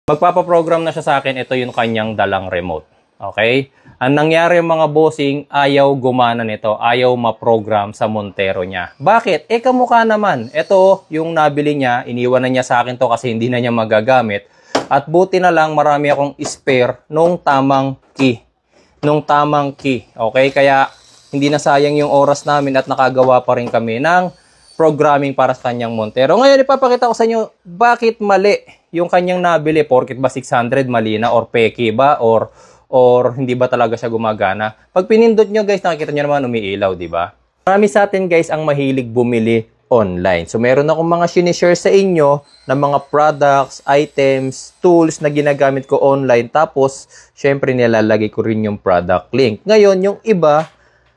Magpapaprogram na siya sa akin, ito yung kanyang dalang remote. Okay? Ang nangyari mga bossing, ayaw gumana nito, ayaw ma-program sa Montero niya. Bakit? Kamukha naman. Ito yung nabili niya, iniwan na niya sa akin to kasi hindi na niya magagamit. At buti na lang marami akong spare nung tamang key. Okay? Kaya hindi na sayang yung oras namin at nakagawa pa rin kami ng programming para sa kanyang Montero. Ngayon ipapakita ko sa inyo bakit mali yung kanyang nabili. Porkit ba 600 mali na or peke ba or hindi ba talaga siya gumagana? Pag pinindot nyo guys, nakikita nyo naman umiilaw, di ba? Marami sa atin guys ang mahilig bumili online. So meron akong mga sinishare sa inyo na mga products, items, tools na ginagamit ko online. Tapos syempre nilalagay ko rin yung product link. Ngayon yung iba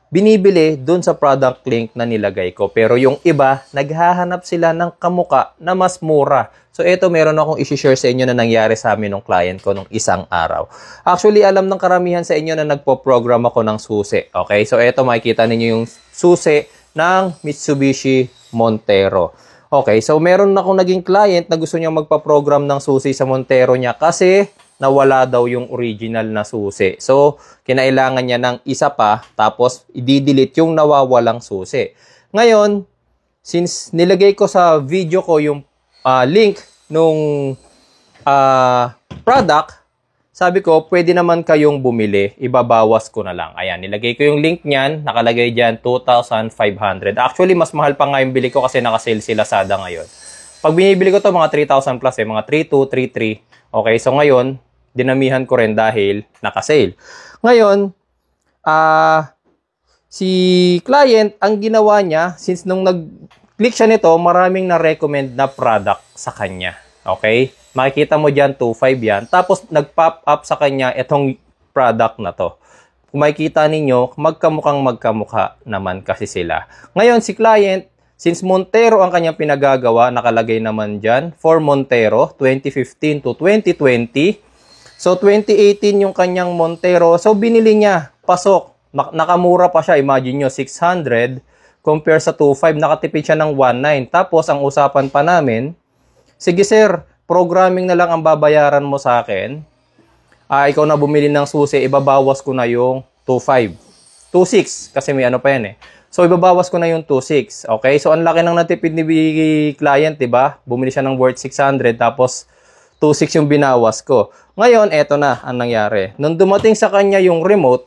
binibili dun sa product link na nilagay ko. Pero yung iba, naghahanap sila ng kamuka na mas mura. So ito, meron akong isi-share sa inyo na nangyari sa amin ng client ko nung isang araw. Actually, alam ng karamihan sa inyo na nagpo-program ako ng susi. Okay? So ito, makikita ninyo yung susi ng Mitsubishi Montero. Okay, so meron akong naging client na gusto niya magpa-program ng susi sa Montero niya kasi nawala daw yung original na susi. So, kinailangan niya ng isa pa, tapos i-delete yung nawawalang susi. Ngayon, since nilagay ko sa video ko yung link nung product, sabi ko, pwede naman kayong bumili, ibabawas ko na lang. Ayan, nilagay ko yung link niyan, nakalagay dyan 2,500. Actually, mas mahal pa nga yung bili ko kasi nakasale si Lazada ngayon. Pag binibili ko to mga 3,000 plus mga 3,200, 3,300. Okay, so ngayon, dinamihan ko rin dahil nakasale. Ngayon, si client, ang ginawa niya, since nung nag-click siya nito, maraming na-recommend na product sa kanya. Okay? Makikita mo dyan, 2,500 yan. Tapos, nag-pop up sa kanya itong product na to. Kung makikita ninyo, magkamukha naman kasi sila. Ngayon, si client, since Montero ang kanyang pinagagawa, nakalagay naman dyan, for Montero, 2015 to 2020. So, 2018 yung kanyang Montero. So, binili niya, pasok. Nakamura pa siya. Imagine nyo, 600. Compare sa 2,500, nakatipid siya ng 1,900. Tapos, ang usapan pa namin, sige sir, programming na lang ang babayaran mo sa akin. Ikaw na bumili ng susi, ibabawas ko na yung 2,500. 2,600, kasi may ano pa yan eh. So, ibabawas ko na yung 2,600. Okay? So, ang laki ng natipid ni client, diba? Bumili siya ng worth 600, tapos 2,600 yung binawas ko. Ngayon, eto na ang nangyari. Nung dumating sa kanya yung remote,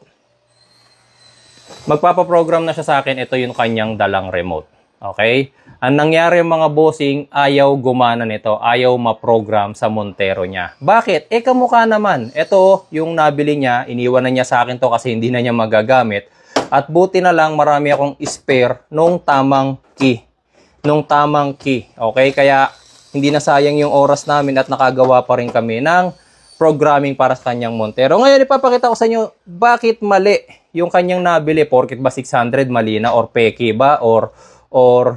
magpapaprogram na siya sa akin, ito yung kanyang dalang remote. Okay? Ang nangyari mga bossing, ayaw gumana nito, ayaw ma-program sa Montero niya. Bakit? Kamukha naman. Ito yung nabili niya, iniwan na niya sa akin to kasi hindi na niya magagamit. At buti na lang marami akong spare nung tamang key. Okay? Kaya hindi na sayang yung oras namin at nakagawa pa rin kami ng programming para sa kanyang Montero. Ngayon, ipapakita ko sa inyo bakit mali yung kanyang nabili. Porkit ba 600 mali na or peke ba or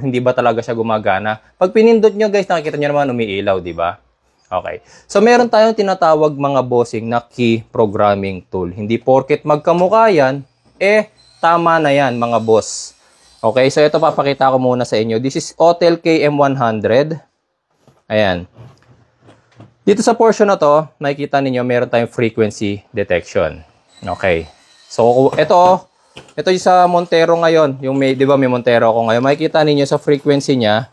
hindi ba talaga siya gumagana? Pag pinindot nyo guys, nakikita nyo naman umiilaw, di ba? Okay. So, meron tayong tinatawag mga bossing na key programming tool. Hindi porkit magkamukha yan, tama na yan mga boss. Okay, so ito papakita ko muna sa inyo. This is Otel KM100. Ayan. Dito sa portion na to, makikita ninyo meron tayong frequency detection. Okay. So, ito yung sa Montero ngayon. Yung may, di ba may Montero ako ngayon. Makikita ninyo sa frequency niya,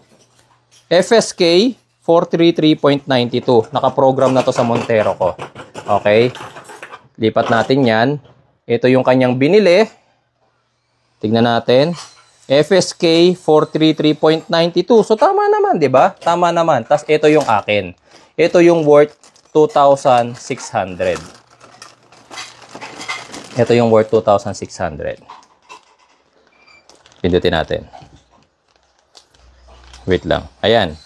FSK 433.92. Nakaprogram na to sa Montero ko. Okay. Lipat natin yan. Ito yung kanyang binili. Tignan natin. FSK 433.92. So, tama naman, di ba? Tama naman. Tapos, ito yung akin. Ito yung worth 2,600. Ito yung worth 2,600. Pindutin natin. Wait lang. Ayan.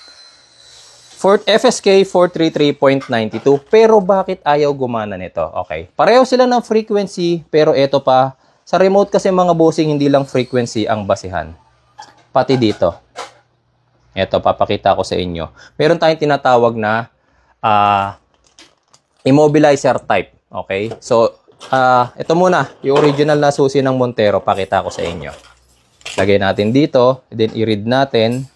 FSK 433.92. Pero, bakit ayaw gumana nito? Okay. Pareho sila ng frequency, pero ito pa. Sa remote kasi mga bossing, hindi lang frequency ang basihan. Pati dito. Ito, papakita ko sa inyo. Meron tayong tinatawag na immobilizer type. Okay? So, ito muna. Yung original na susi ng Montero, pakita ko sa inyo. Lagay natin dito. Then, i-read natin.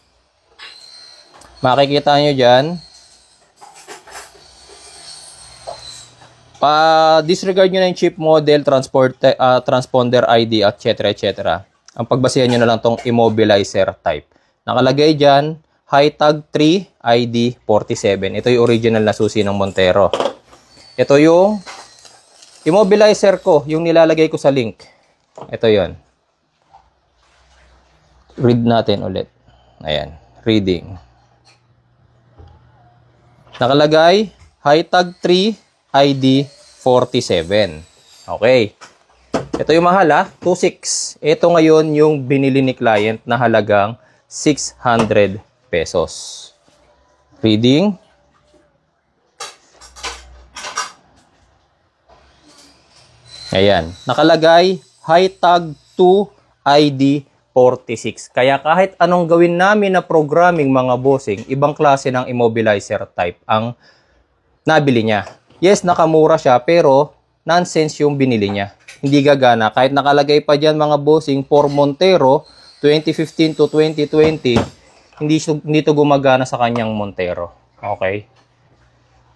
Makikita nyo dyan. Disregard nyo na yung chip model, transponder ID, etc. Ang pagbasihan nyo na lang tong immobilizer type. Nakalagay dyan, Hitag 3 ID 47. Ito yung original na susi ng Montero. Ito yung immobilizer ko, yung nilalagay ko sa link. Ito yon. Read natin ulit. Ayan, reading. Nakalagay, Hitag 3 ID 47. Okay. Ito yung mahal ha, 2.6. Ito ngayon yung binili ni client na halagang 600 pesos. Reading. Ayan. Nakalagay, Hitag 2 ID 46. Kaya kahit anong gawin namin na programming mga bossing, ibang klase ng immobilizer type ang nabili niya. Yes, nakamura siya, pero nonsense yung binili niya. Hindi gagana. Kahit nakalagay pa dyan mga bossing for Montero, 2015 to 2020, hindi to gumagana sa kanyang Montero. Okay?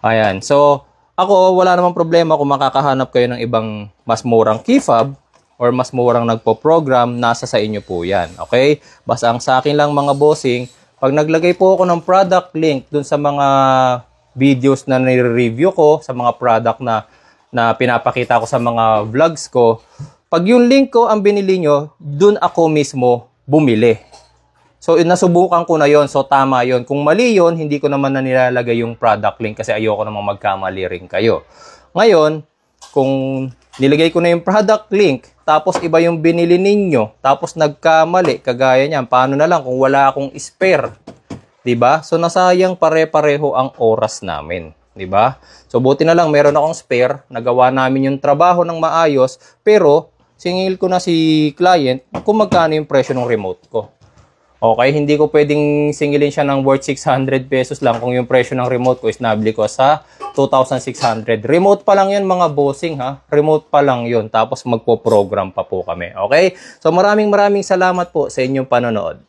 Ayan. So, ako, wala namang problema kung makakahanap kayo ng ibang mas murang key fob or mas murang nagpo-program, nasa sa inyo po yan. Okay? Basta ang sa akin lang mga bossing, pag naglagay po ako ng product link dun sa mga videos na nire-review ko, sa mga product na pinapakita ko sa mga vlogs ko, pag yung link ko ang binili nyo, dun ako mismo bumili. So, nasubukan ko na yon. So, tama yon. Kung mali yon, hindi ko naman na nilalagay yung product link kasi ayoko namang magkamali rin kayo. Ngayon, kung nilagay ko na yung product link, tapos iba yung binili ninyo, tapos nagkamali, kagaya niyan, paano na lang kung wala akong spare? Diba? So, nasayang pare-pareho ang oras namin. Diba? So, buti na lang, meron akong spare, nagawa namin yung trabaho ng maayos, pero singil ko na si client kung magkano yung presyo ng remote ko. Okay, hindi ko pwedeng singilin siya ng worth 600 pesos lang kung yung presyo ng remote ko is nabili ko sa 2,600. Remote pa lang yun mga bossing ha. Remote pa lang yun. Tapos magpo-program pa po kami. Okay? So maraming salamat po sa inyong panonood.